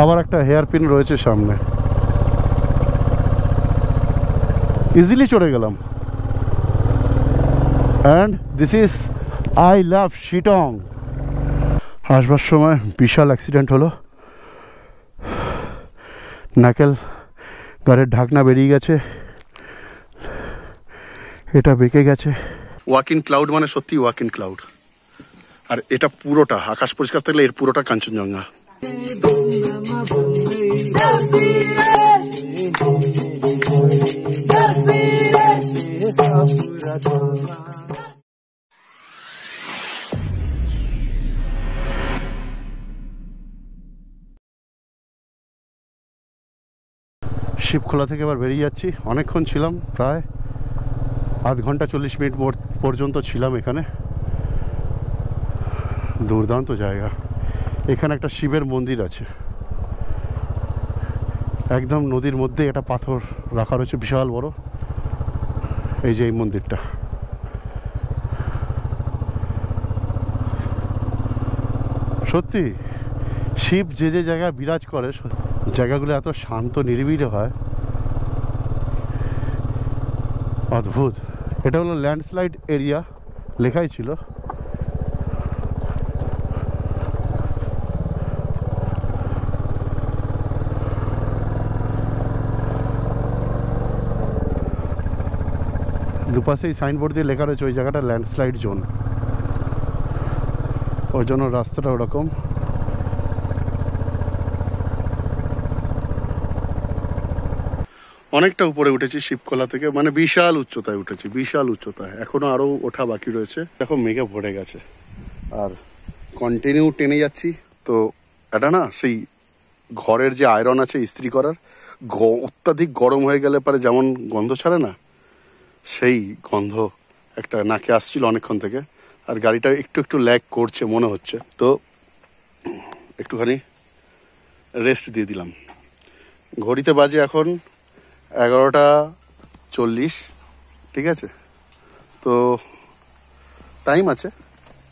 আবার একটা hair pin রয়েছে সামনে, ইজিলি চড়ে গেলাম। And this is I love Sittong. আসবার সময় বিশাল অ্যাক্সিডেন্ট হলো, নাকেল গাড়ির ঢাকনা বেরিয়ে গেছে, এটা বেঁকে গেছে। ওয়াক ইন ক্লাউড মানে সত্যি ওয়াক ইন ক্লাউড। আর এটা পুরোটা আকাশ পরিষ্কার থাকলে এর পুরোটা কাঞ্চনজঙ্ঘা। শিবখোলা থেকে এবার বেরিয়ে যাচ্ছি। অনেকক্ষণ ছিলাম, প্রায় আধ ঘন্টা 40 মিনিট পর্যন্ত ছিলাম এখানে। দুর্দান্ত জায়গা। এখানে একটা শিবের মন্দির আছে, একদম নদীর মধ্যে একটা পাথর রাখা রয়েছে বিশাল বড়। এই যে এই মন্দিরটা, সত্যি শিব যে যে জায়গায় বিরাজ করে, জায়গাগুলো এত শান্ত নিরিবিলি হয়, অদ্ভুত। এটা হলো ল্যান্ডস্লাইড এরিয়া, লেখাই ছিল। দুপাশেই সাইনবোর্ড দিয়ে লেখা রয়েছে ওই জায়গাটা ল্যান্ডস্লাইড জোন, ওই জন্য রাস্তাটা ওরকম। অনেকটা উপরে উঠেছি শিবখোলা থেকে, মানে বিশাল উচ্চতায় উঠেছি, বিশাল উচ্চতায়। এখনো আরো ওঠা বাকি রয়েছে। দেখো মেঘে ভরে গেছে আর কন্টিনিউ টেনে যাচ্ছি। তো এটা না সেই ঘরের যে আয়রন আছে ইস্ত্রি করার, অত্যাধিক গরম হয়ে গেলে পরে যেমন গন্ধ ছাড়ে না, সেই গন্ধ একটা নাকে আসছিল অনেকক্ষণ থেকে। আর গাড়িটা একটু একটু ল্যাগ করছে মনে হচ্ছে, তো একটুখানি রেস্ট দিয়ে দিলাম। ঘড়িতে বাজে এখন 11:40, ঠিক আছে? তো টাইম আছে,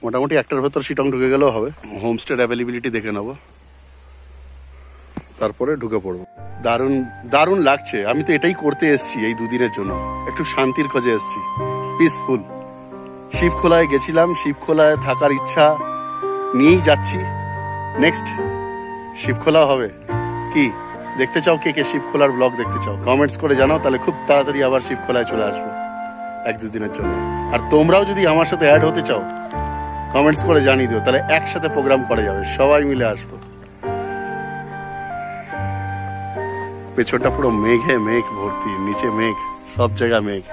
মোটামুটি 1টার ভেতর শিটং ঢুকে গেলেও হবে। হোমস্টের অ্যাভেলেবিলিটি দেখে নেবো, তারপরে ঢুকে পড়বো। দারুণ দারুণ লাগছে। আমি তো এটাই করতে এসছি এই দুদিনের জন্য, একটু শান্তির খোঁজে এসছি, পিসফুল। শিবখোলায় গেছিলাম, শিবখোলায় থাকার ইচ্ছা নিয়েই যাচ্ছি। নেক্সট শিবখোলা হবে কি দেখতে চাও? কে কে শিবখোলার ব্লগ দেখতে চাও কমেন্টস করে জানাও, তাহলে খুব তাড়াতাড়ি আবার শিবখোলায় চলে আসবো 1-2 দিনের জন্য। আর তোমরাও যদি আমার সাথে অ্যাড হতে চাও কমেন্টস করে জানিয়ে দিও, তাহলে একসাথে প্রোগ্রাম করা যাবে, সবাই মিলে আসবো। পেছনটা পুরো মেঘে মেঘ ভর্তি, নিচে মেঘ, সব জায়গা মেঘ।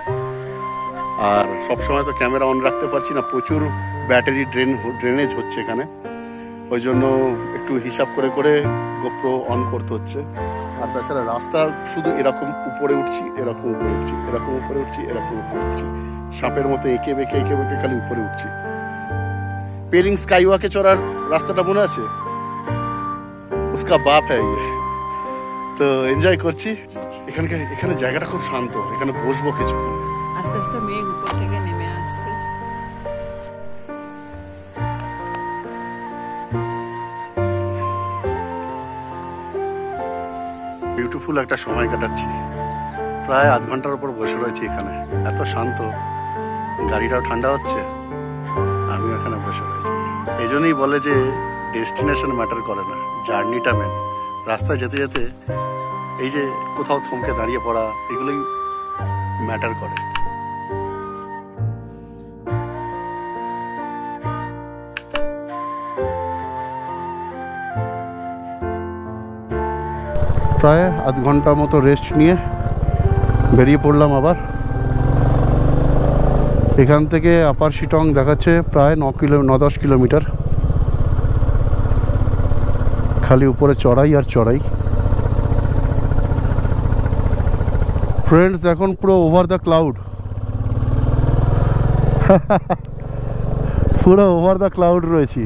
আর সবসময় তো ক্যামেরা অন রাখতে পারছি না, প্রচুর ব্যাটারি ড্রেনেজ হচ্ছে এখানে, ওই জন্য একটু হিসাব করে করে গোপ্রো অন করতে হচ্ছে। আর তাছাড়া রাস্তা শুধু এরকম উপরে উঠছি, এরকম উপরে উঠছি, এরকম উপরে উঠছি, এরকম উপরে উঠছি, সাপের মতো এঁকে বেঁকে খালি উপরে উঠছি। পেলিং স্কাইওয়াকে চড়ার রাস্তাটা মনে আছে? উসকা বাপ হ্যায় ইয়ে। তো এনজয় করছি এখানে জায়গাটা খুব শান্ত, এখানে বসবো কিছুক্ষণ। আস্তে আস্তে মেঘ উপর থেকে নেমে আসছে। বিউটিফুল একটা সময় কাটাচ্ছি, প্রায় আধ ঘন্টার উপর বসে রয়েছি এখানে। এত শান্ত, গাড়িটাও ঠান্ডা হচ্ছে, আমিও এখানে বসে রয়েছি। এই জন্যই বলে যে ডেস্টিনেশন ম্যাটার করে না, জার্নিটা মেন। রাস্তায় যেতে যেতে এই যে কোথাও থমকে দাঁড়িয়ে পড়া, এগুলোই ম্যাটার করে। প্রায় আধ ঘন্টা মতো রেস্ট নিয়ে বেরিয়ে পড়লাম আবার। এখান থেকে আপার শিটং দেখাচ্ছে প্রায় 9-10 কিলোমিটার, খালি উপরে চড়াই আর চড়াই। ফ্রেন্ডস, এখন পুরো ওভার দ্য ক্লাউড, পুরো ওভার দ্য ক্লাউড রয়েছি।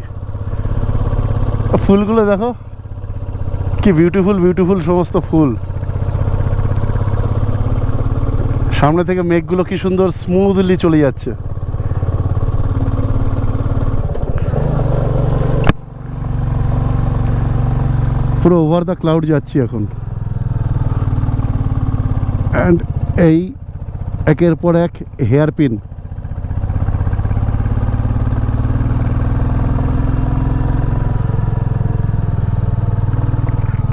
ফুলগুলো দেখো কি বিউটিফুল বিউটিফুল সমস্ত ফুল। সামনে থেকে মেঘগুলো কি সুন্দর স্মুথলি চলে যাচ্ছে। পুরো ওভার দ্য ক্লাউড যাচ্ছি এখন। অ্যান্ড এই একের পর এক হেয়ার পিন।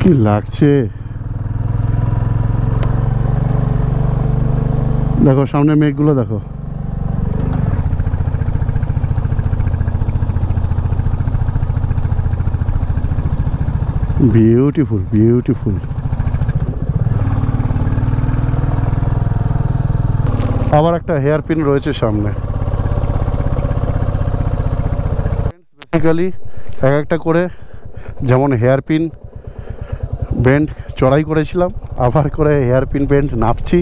কি লাগছে দেখো, সামনে মেঘগুলো দেখো। Beautiful beautiful. আবার একটা হেয়ার পিন রয়েছে সামনে। বেসিক্যালি এক একটা করে যেমন হেয়ার পিন বেন্ড চড়াই করেছিলাম, আবার করে হেয়ার পিন বেন্ড নাপছি।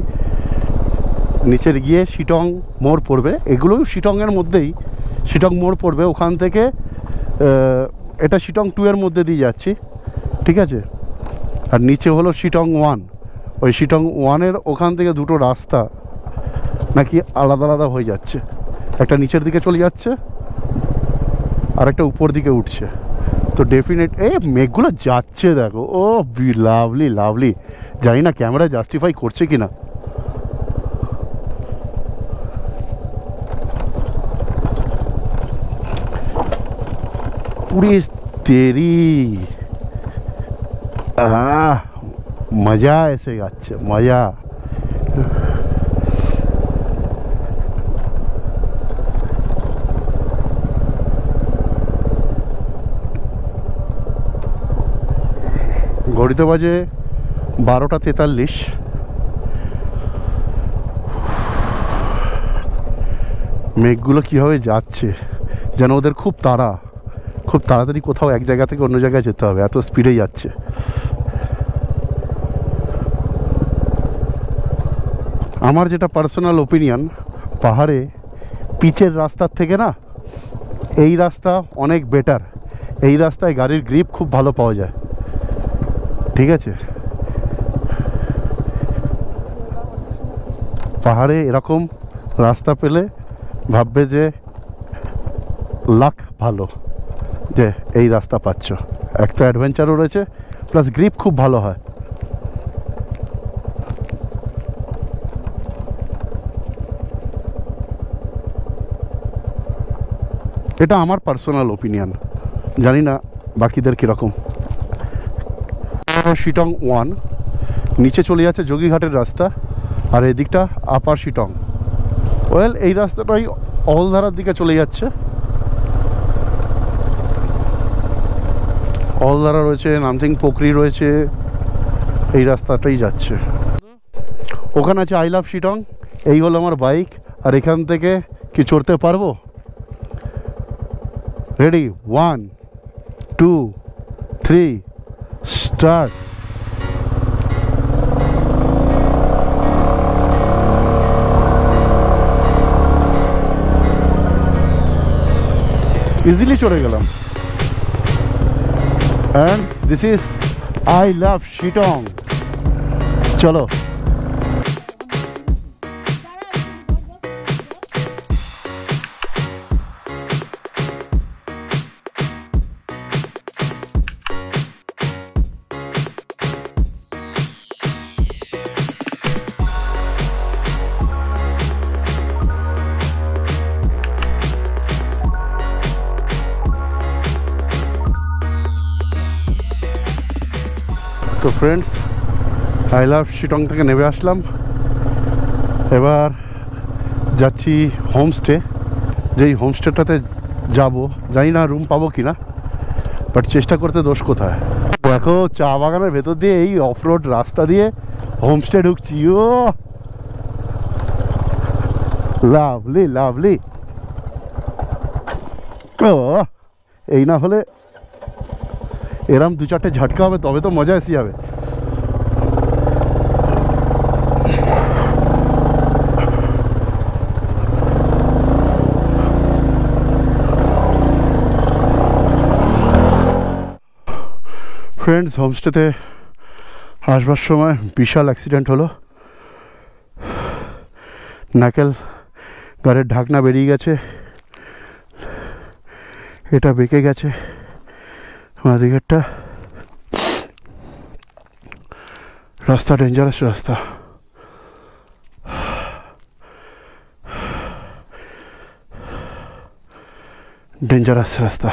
নিচের গিয়ে শিটং মোড় পড়বে, এগুলোও শিটংয়ের মধ্যেই। শিটং মোড় পড়বে, ওখান থেকে এটা শিটং 2 এর মধ্যে দিয়ে যাচ্ছি, ঠিক আছে। আর নিচে হলো শিটং 1। ওই শিটং 1-এর ওখান থেকে দুটো রাস্তা নাকি আলাদা আলাদা হয়ে যাচ্ছে, একটা নিচের দিকে চলে যাচ্ছে আর একটা উপর দিকে উঠছে। তো ডেফিনেট মেঘগুলো যাচ্ছে দেখো, ও লাভলি লাভলি। জানি না ক্যামেরা জাস্টিফাই করছে কি না। पूरी तेरी मजा ऐसे যাচ্ছে মজা। ঘড়িতে বাজে 12:43। মেঘগুলো কীভাবে যাচ্ছে যেন ওদের খুব তাড়া, খুব তাড়াতাড়ি কোথাও এক জায়গা থেকে অন্য জায়গায় যেতে হবে, এত স্পিডে যাচ্ছে। আমার যেটা পার্সোনাল ওপিনিয়ন, পাহাড়ে পিচের রাস্তার থেকে না এই রাস্তা অনেক বেটার। এই রাস্তায় গাড়ির গ্রিপ খুব ভালো পাওয়া যায়, ঠিক আছে। পাহাড়ে এরকম রাস্তা পেলে ভাববে যে লাক ভালো যে এই রাস্তা পাচ্ছ। এক তো অ্যাডভেঞ্চারও রয়েছে, প্লাস গ্রিপ খুব ভালো হয়। এটা আমার পার্সোনাল ওপিনিয়ন, জানি না বাকিদের কীরকম। শিটং 1 নিচে চলে যাচ্ছে যোগীঘাটের রাস্তা, আর এদিকটা আপার শিটং। ওয়েল এই রাস্তাটাই অলধারার দিকে চলে যাচ্ছে। অলধারা রয়েছে, নামথিং পোখরি রয়েছে, এই রাস্তাটাই যাচ্ছে। ওখানে আছে আই লাভ শিটং। এই হলো আমার বাইক, আর এখান থেকে কি চড়তে পারবো? Ready, 1 2 3 start. ইজিলি চড়ে গেলাম। And this is I love Shitong. চলো। তো ফ্রেন্ডস, আই লাভ শিটং থেকে নেমে আসলাম। এবার যাচ্ছি হোমস্টে। যেই হোমস্টেটাতে যাব, জানি না রুম পাবো কি না, বাট চেষ্টা করতে দোষ কোথায়। দেখো চা বাগানের ভেতর দিয়ে এই অফ রোড রাস্তা দিয়ে হোমস্টে ঢুকছি। ও লাভলি লাভলি। ও এই না হলে এরম 2-4টে ঝটকা হবে, তবে তো মজা এসে যাবে। ফ্রেন্ডস, হোমস্টেতে আসবার সময় বিশাল অ্যাক্সিডেন্ট হলো। নাকেল গাড়ির ঢাকনা বেরিয়ে গেছে, এটা বেঁকে গেছে, মাঝদিকেরটা রাস্তা ডেঞ্জারাস রাস্তা। ডেঞ্জারাস রাস্তা।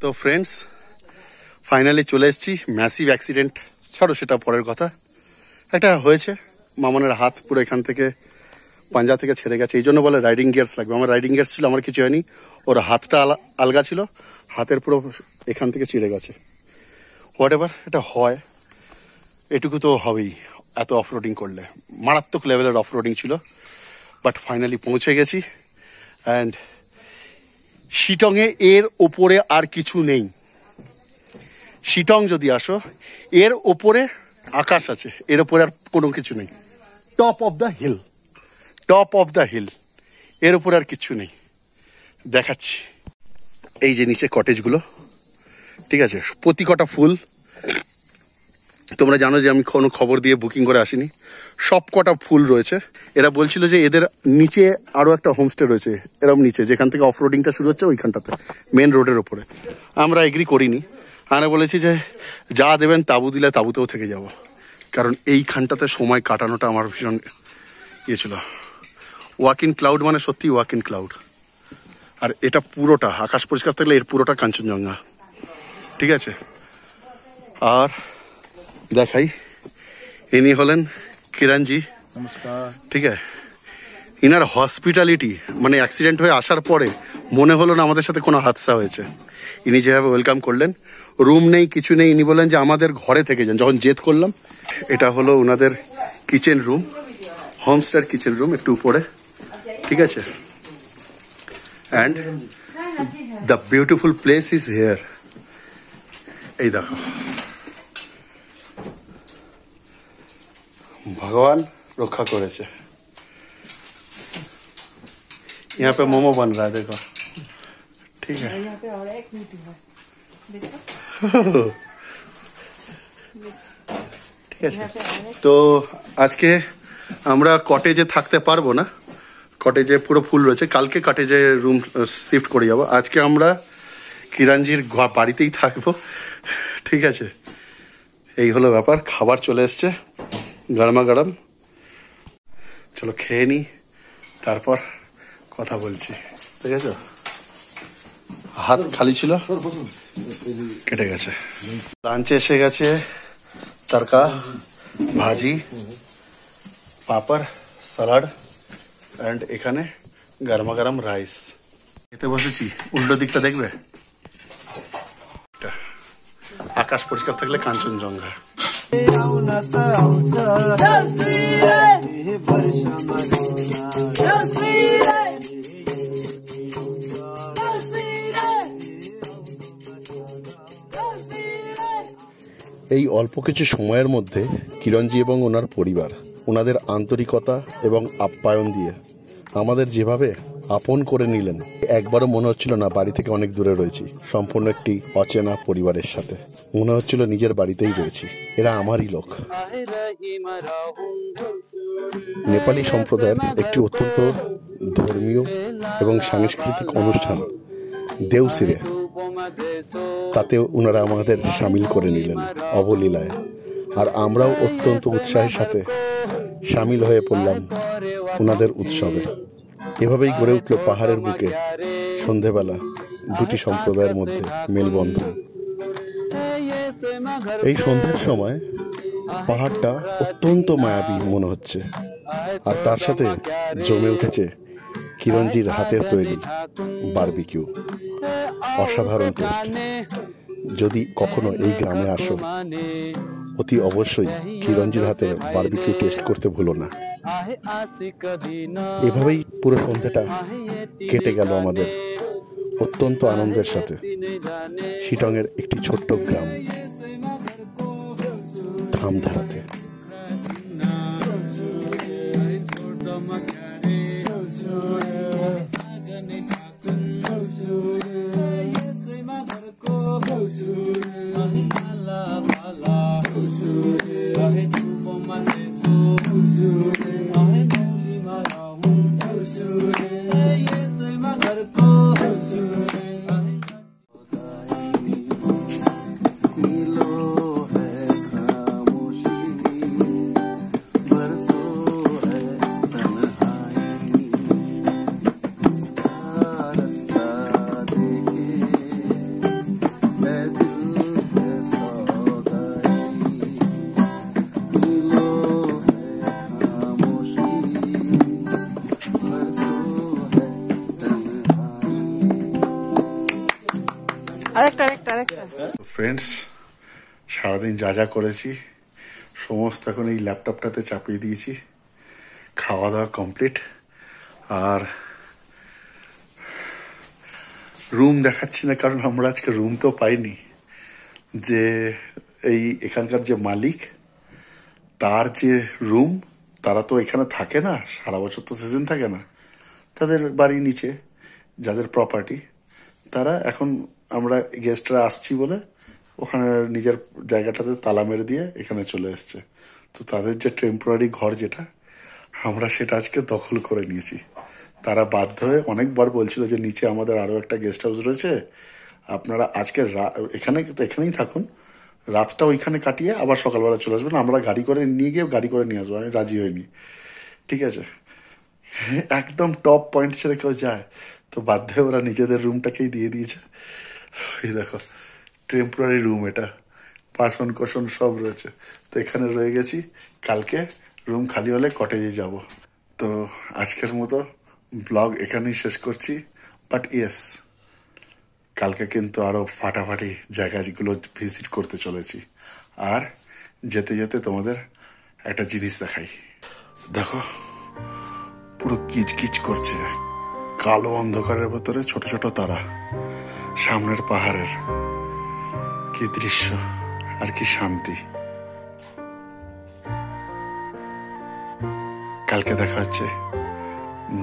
তো ফ্রেন্ডস, ফাইনালি চলে এসেছি। ম্যাসিভ অ্যাক্সিডেন্ট ছাড়ো, সেটা পরের কথা। একটা হয়েছে, মামনের হাত পুরো এখান থেকে পাঞ্জা থেকে ছেড়ে গেছে, এই জন্য বলে রাইডিং গিয়ার্স লাগবে। আমার রাইডিং গিয়ার্স ছিল, আমার কিছু হয়নি। ওর হাতটা আলগা ছিল, হাতের পুরো এখান থেকে ছিঁড়ে গেছে। হোয়াট এভার, এটা হয়, এটুকু তো হবেই এত অফ রোডিং করলে। মারাত্মক লেভেলের অফ রোডিং ছিল, বাট ফাইনালি পৌঁছে গেছি। অ্যান্ড শিটংয়ে এর ওপরে আর কিছু নেই। শিটং যদি আসো, এর ওপরে আকাশ আছে, এর ওপরে আর কোনো কিছু নেই। Top of the hill, top of the hill, এর ওপরে আর কিছু নেই। দেখাচ্ছি, এই যে নিচে কটেজগুলো, ঠিক আছে, প্রতি কটা ফুল। তোমরা জানো যে আমি কোনো খবর দিয়ে বুকিং করে আসিনি, সব কটা ফুল রয়েছে। এরা বলছিল যে এদের নিচে আরও একটা হোমস্টে রয়েছে, এরকম নিচে যেখান থেকে অফ রোডিংটা শুরু হচ্ছে, ওইখানটাতে মেন রোডের ওপরে। আমরা এগ্রি করিনি, আমরা বলেছি যে যা দেবেন তাঁবু দিলে তাঁবুতেও থেকে যাব, কারণ এইখানটাতে সময় কাটানোটা আমার ভীষণ ইয়ে ছিল। ওয়াক ইন ক্লাউড মানে সত্যি ওয়াক ইন ক্লাউড। আর এটা পুরোটা আকাশ পরিষ্কার থাকলে এর পুরোটা কাঞ্চনজঙ্ঘা, ঠিক আছে। আর দেখাই, ইনি হলেন কিরণজি, নমস্কার। ঠিক আছে। ইনার হসপিটালিটি, মানে অ্যাক্সিডেন্ট হয়ে আসার পরে মনে হলো না আমাদের সাথে কোনো হাদসা হয়েছে। ইনি যেভাবে ওয়েলকাম করলেন, রুম নেই কিছু নেই, ইনি বললেন যে আমাদের ঘরে থেকে যান। যখন জেদ করলাম, এটা হলো ওনাদের কিচেন রুম, হোমস্টের কিচেন রুম, একটু উপরে, ঠিক আছে। And the beautiful place is here. এই দেখো, भगवान रखा करेছে। यहाँ पे मोमो बन रहा है, देखो, ठीक है। यहाँ पे और एक मीटिंग है, देखो। ঠিক আছে। তো আজকে আমরা কটেজে থাকতে পারবো না, কটেজে পুরো ফুল রয়েছে। কালকে কটেজে রুম শিফট করে যাবো। আজকে আমরা কিরণজির বাড়িতেই থাকবো, ঠিক আছে। এই হলো ব্যাপার। খাবার চলে এসছে গরমা গরম, চলো খেয়ে নি, তারপর কথা বলছি, ঠিক আছে। হাত খালি ছিল, কেটে গেছে। লাঞ্চে এসে গেছে তরকা, ভাজি, পাপড়, সালাড, অ্যান্ড এখানে গরমা গরম রাইস। খেতে বসেছি, উল্টো দিকটা দেখবে, আকাশ পরিষ্কার থাকলে কাঞ্চনজঙ্ঘা। এই অল্প কিছু সময়ের মধ্যে কিরণজি এবং ওনার পরিবার ওনাদের আন্তরিকতা এবং আপ্যায়ন দিয়ে আমাদের যেভাবে আপন করে নিলেন, একবারও মনে হচ্ছিল না বাড়ি থেকে অনেক দূরে রয়েছি। সম্পূর্ণ একটি অচেনা পরিবারের সাথে মনে হচ্ছিল নিজের বাড়িতেই রয়েছি। এরা আমারই লোক। নেপালি সম্প্রদায়ের একটি অত্যন্ত ধর্মীয় এবং সাংস্কৃতিক অনুষ্ঠান দেউসিরে, তাতে ওনারা আমাদের সামিল করে নিলেন অবলীলায়। আর আমরাও অত্যন্ত উৎসাহের সাথে সামিল হয়ে পড়লাম ওনাদের উৎসবে। এভাবেই গড়ে উঠল পাহাড়ের বুকে সন্ধেবেলা দুটি সম্প্রদায়ের মধ্যে মেলবন্ধন। এই সন্ধ্যার সময় পাহাড়টা অত্যন্ত মায়াবী মনে হচ্ছে, আর তার সাথে জমে উঠেছে কিরণজির হাতের তৈরি বারবিকিউ। অসাধারণ টেস্ট। যদি কখনো এই গ্রামে আসো, অতি অবশ্যই কিরণজির হাতের বারবিকিউ টেস্ট করতে ভুলো না। এভাবেই পুরো সন্ধ্যাটা কেটে গেল আমাদের অত্যন্ত আনন্দের সাথে। শিটংয়ের একটি ছোট্ট গ্রাম ধামধারাতে। ফ্রেন্ডস, সারাদিন যা যা করেছি সমস্ত এখন এই ল্যাপটপটাতে চাপিয়ে দিয়েছি। খাওয়া দাওয়া কমপ্লিট। আর রুম দেখাচ্ছি না, কারণ আমরা আজকে রুম তো পাইনি। যে এই এখানকার যে মালিক, তার যে রুম, তারা তো এখানে থাকে না, সারা বছর তো সিজন থাকে না। তাদের বাড়ি নিচে, যাদের প্রপার্টি, তারা এখন আমরা গেস্টরা আসছি বলে ওখানে নিজের জায়গাটাতে তালা মেরে দিয়ে এখানে চলে এসছে। তো তাদের যে টেম্পোরারি ঘর যেটা, আমরা সেটা আজকে দখল করে নিয়েছি। তারা বাধ্য হয়ে অনেকবার বলছিল যে নিচে আমাদের আরো একটা গেস্ট হাউস রয়েছে, আপনারা আজকে এখানেই থাকুন, রাতটা ওইখানে কাটিয়ে আবার সকালবেলা চলে আসবেন, আমরা গাড়ি করে নিয়ে আসবো। আমি রাজি হইনি, ঠিক আছে। একদম টপ পয়েন্ট ছেড়ে কেউ যায়? তো বাধ্য হয়ে ওরা নিজেদের রুমটাকেই দিয়ে দিয়েছে। এই দেখো, টেম্পোরারি রুম এটা, বাসন কোসন সব রয়েছে। তো এখানে রয়ে গেছি, কালকে রুম খালি হলে কটেজে যাব। তো আজকের মতো ব্লগ এখানেই শেষ করছি। বাট ইয়েস, কালকে কিন্তু আরো ফাটাফাটি জায়গাগুলো ভিজিট করতে চলেছি। আর যেতে যেতে তোমাদের একটা জিনিস দেখাই। দেখো, পুরো কিচকিচ করছে, কালো অন্ধকারের ভেতরে ছোট ছোট তারা, সামনের পাহাড়ের কি দৃশ্য আর কি শান্তি। কালকে দেখা হচ্ছে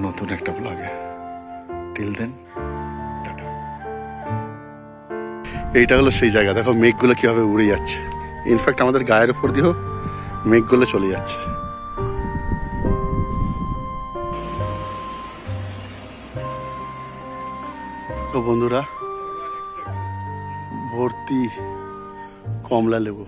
নতুন একটা ব্লগে। Till then, tata. এইটা হলো সেই জায়গা, দেখো মেঘগুলো কিভাবে উড়ে যাচ্ছে। ইনফ্যাক্ট আমাদের গায়ের উপর দিয়েও মেঘগুলো চলে যাচ্ছে। তো বন্ধুরা, ভর্তি কমলা লেবু।